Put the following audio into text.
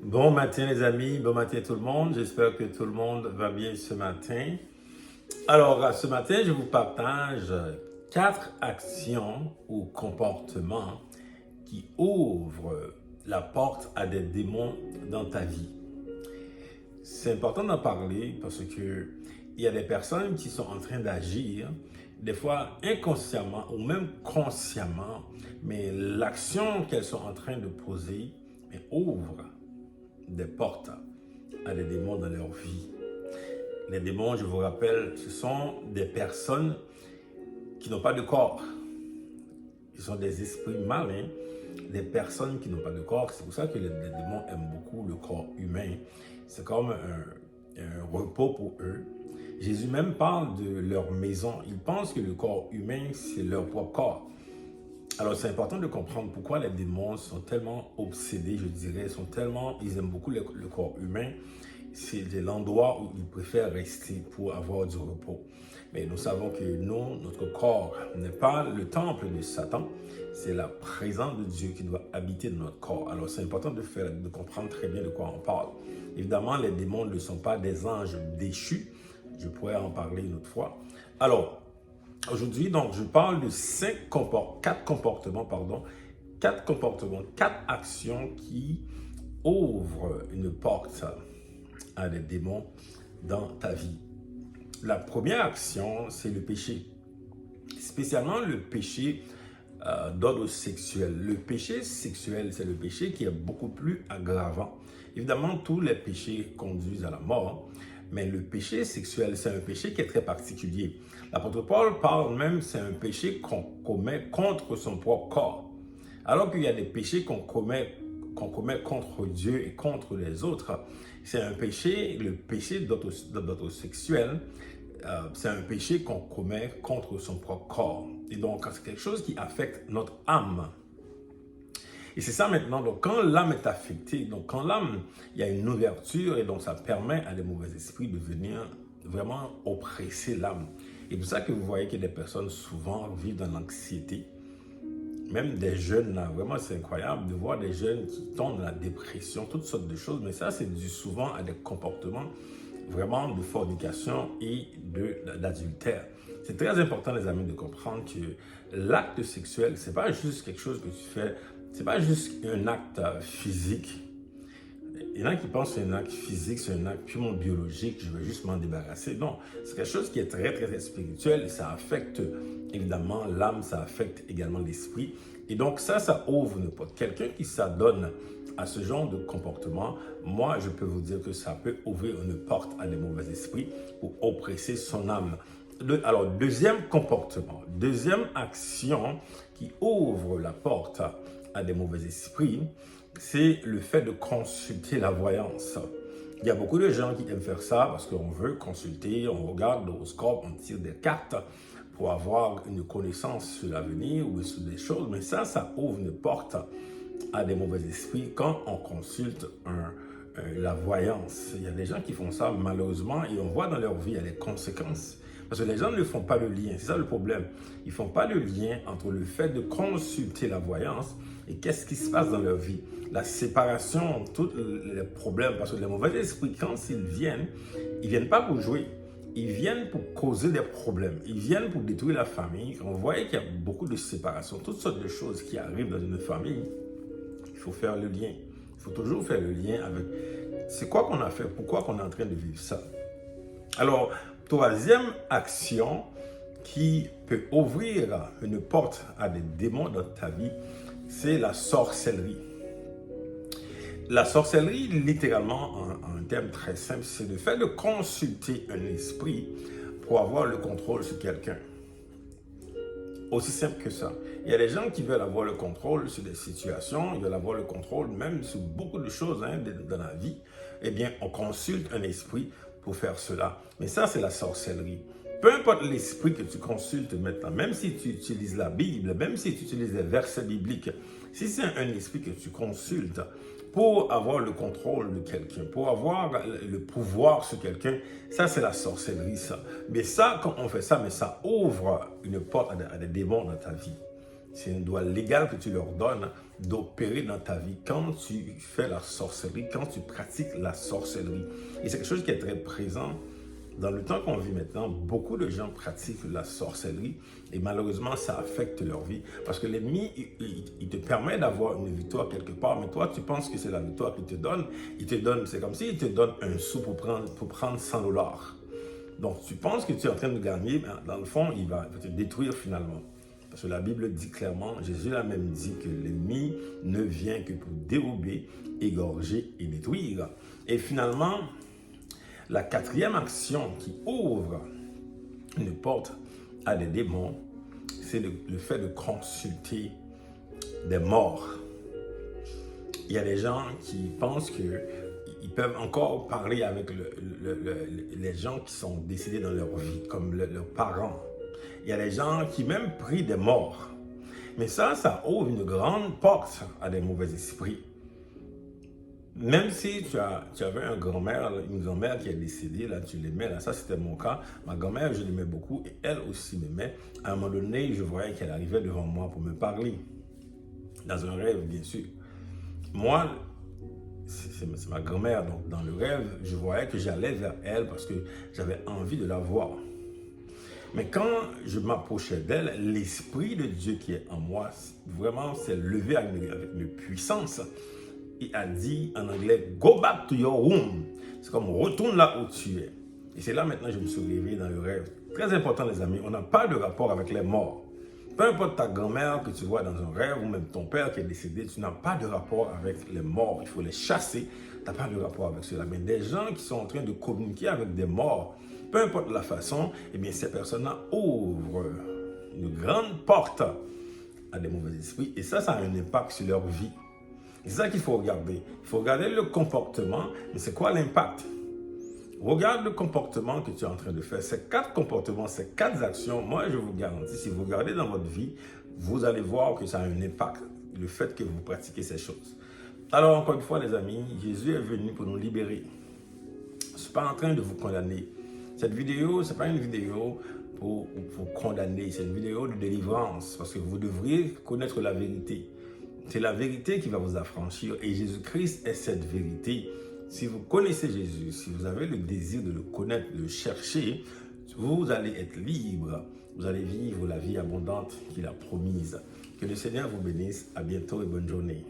Bon matin les amis, bon matin tout le monde. J'espère que tout le monde va bien ce matin. Alors, ce matin, je vous partage 4 actions ou comportements qui ouvrent la porte à des démons dans ta vie. C'est important d'en parler parce que il y a des personnes qui sont en train d'agir, des fois inconsciemment ou même consciemment, mais l'action qu'elles sont en train de poser ouvre des portes à des démons dans leur vie. Les démons, je vous rappelle, ce sont des personnes qui n'ont pas de corps. Ils sont des esprits malins, des personnes qui n'ont pas de corps. C'est pour ça que les démons aiment beaucoup le corps humain. C'est comme un repos pour eux. Jésus même parle de leur maison. Ils pensent que le corps humain, c'est leur propre corps. Alors, c'est important de comprendre pourquoi les démons sont tellement obsédés, je dirais, ils aiment beaucoup le corps humain. C'est l'endroit où ils préfèrent rester pour avoir du repos. Mais nous savons que notre corps n'est pas le temple de Satan, c'est la présence de Dieu qui doit habiter dans notre corps. Alors, c'est important de comprendre très bien de quoi on parle. Évidemment, les démons ne sont pas des anges déchus. Je pourrais en parler une autre fois. Alors, aujourd'hui, donc, je parle de 4 actions qui ouvrent une porte à des démons dans ta vie. La première action, c'est le péché, spécialement le péché d'ordre sexuel. Le péché sexuel, c'est le péché qui est beaucoup plus aggravant. Évidemment, tous les péchés conduisent à la mort, mais le péché sexuel, c'est un péché qui est très particulier. L'apôtre Paul parle même, c'est un péché qu'on commet contre son propre corps. Alors qu'il y a des péchés qu'on commet contre Dieu et contre les autres, c'est un péché, le péché d'ordre sexuel, c'est un péché qu'on commet contre son propre corps. Et donc, c'est quelque chose qui affecte notre âme. Et c'est ça maintenant, donc quand l'âme est affectée, donc quand l'âme, il y a une ouverture et donc ça permet à des mauvais esprits de venir vraiment oppresser l'âme. Et c'est pour ça que vous voyez que des personnes souvent vivent dans l'anxiété. Même des jeunes, là, vraiment c'est incroyable de voir des jeunes qui tombent dans la dépression, toutes sortes de choses, mais ça c'est dû souvent à des comportements vraiment de fornication et d'adultère. C'est très important les amis de comprendre que l'acte sexuel, c'est pas juste quelque chose que tu fais, c'est pas juste un acte physique. Il y en a qui pensent que c'est un acte physique, c'est un acte purement biologique, je veux juste m'en débarrasser. Non, c'est quelque chose qui est très, très, très spirituel et ça affecte évidemment l'âme, ça affecte également l'esprit. Et donc ça ouvre une porte. Quelqu'un qui s'adonne à ce genre de comportement, moi, je peux vous dire que ça peut ouvrir une porte à des mauvais esprits pour oppresser son âme. Alors, deuxième comportement, deuxième action qui ouvre la porte à des mauvais esprits, c'est le fait de consulter la voyance. Il y a beaucoup de gens qui aiment faire ça parce qu'on veut consulter, on regarde l'horoscope, on tire des cartes pour avoir une connaissance sur l'avenir ou sur des choses, mais ça ouvre une porte à des mauvais esprits quand on consulte la voyance. Il y a des gens qui font ça malheureusement et on voit dans leur vie, il y a les conséquences. Parce que les gens ne font pas le lien, c'est ça le problème. Ils ne font pas le lien entre le fait de consulter la voyance et qu'est-ce qui se passe dans leur vie. La séparation, tous les problèmes, parce que les mauvais esprits, quand ils viennent pas pour jouer. Ils viennent pour causer des problèmes. Ils viennent pour détruire la famille. On voit qu'il y a beaucoup de séparation, toutes sortes de choses qui arrivent dans une famille. Il faut faire le lien. Il faut toujours faire le lien avec c'est quoi qu'on a fait, pourquoi qu'on est en train de vivre ça. Alors, troisième action qui peut ouvrir une porte à des démons dans ta vie, c'est la sorcellerie. La sorcellerie, littéralement, en un terme très simple, c'est le fait de consulter un esprit pour avoir le contrôle sur quelqu'un. Aussi simple que ça. Il y a des gens qui veulent avoir le contrôle sur des situations, ils veulent avoir le contrôle même sur beaucoup de choses dans la vie. Eh bien, on consulte un esprit pour faire cela. Mais ça, c'est la sorcellerie. Peu importe l'esprit que tu consultes maintenant, même si tu utilises la Bible, même si tu utilises les versets bibliques, si c'est un esprit que tu consultes pour avoir le contrôle de quelqu'un, pour avoir le pouvoir sur quelqu'un, ça c'est la sorcellerie ça. Mais ça, quand on fait ça, mais ça ouvre une porte à des démons dans ta vie. c'est un droit légal que tu leur donnes d'opérer dans ta vie quand tu fais la sorcellerie, quand tu pratiques la sorcellerie. Et c'est quelque chose qui est très présent dans le temps qu'on vit maintenant. Beaucoup de gens pratiquent la sorcellerie et malheureusement, ça affecte leur vie parce que l'ennemi, il te permet d'avoir une victoire quelque part, mais toi, tu penses que c'est la victoire qu'il te donne. Il te donne, c'est comme s'il te donne un sou pour prendre $100. Donc, tu penses que tu es en train de gagner, mais dans le fond, il va te détruire finalement. Parce que la Bible dit clairement, Jésus a même dit que l'ennemi ne vient que pour dérober, égorger et détruire. Et finalement, la quatrième action qui ouvre une porte à des démons, c'est le fait de consulter des morts. Il y a des gens qui pensent qu'ils peuvent encore parler avec les gens qui sont décédés dans leur vie, comme leurs parents. Il y a des gens qui même prient des morts. Mais ça ouvre une grande porte à des mauvais esprits. Même si tu avais une grand-mère qui est décédée, là, tu l'aimais, là, ça c'était mon cas. Ma grand-mère, je l'aimais beaucoup et elle aussi m'aimait. À un moment donné, je voyais qu'elle arrivait devant moi pour me parler. Dans un rêve, bien sûr. Moi, c'est ma grand-mère, donc dans le rêve, je voyais que j'allais vers elle parce que j'avais envie de la voir. Mais quand je m'approchais d'elle, l'Esprit de Dieu qui est en moi, vraiment s'est levé avec une puissance. Il a dit en anglais, go back to your womb. C'est comme retourne là où tu es. Et c'est là maintenant que je me suis réveillé dans le rêve. Très important les amis, on n'a pas de rapport avec les morts. Peu importe ta grand-mère que tu vois dans un rêve ou même ton père qui est décédé, tu n'as pas de rapport avec les morts. Il faut les chasser. Tu n'as pas de rapport avec cela. Mais des gens qui sont en train de communiquer avec des morts, peu importe la façon, eh bien ces personnes-là ouvrent une grande porte à des mauvais esprits. Et ça a un impact sur leur vie. C'est ça qu'il faut regarder. Il faut regarder le comportement, mais c'est quoi l'impact? Regarde le comportement que tu es en train de faire. Ces 4 comportements, ces 4 actions, moi je vous garantis, si vous regardez dans votre vie, vous allez voir que ça a un impact, le fait que vous pratiquez ces choses. Alors encore une fois les amis, Jésus est venu pour nous libérer. Je ne suis pas en train de vous condamner. Cette vidéo, ce n'est pas une vidéo pour vous condamner, c'est une vidéo de délivrance, parce que vous devriez connaître la vérité. C'est la vérité qui va vous affranchir et Jésus-Christ est cette vérité. Si vous connaissez Jésus, si vous avez le désir de le connaître, de le chercher, vous allez être libre. Vous allez vivre la vie abondante qu'il a promise. Que le Seigneur vous bénisse. À bientôt et bonne journée.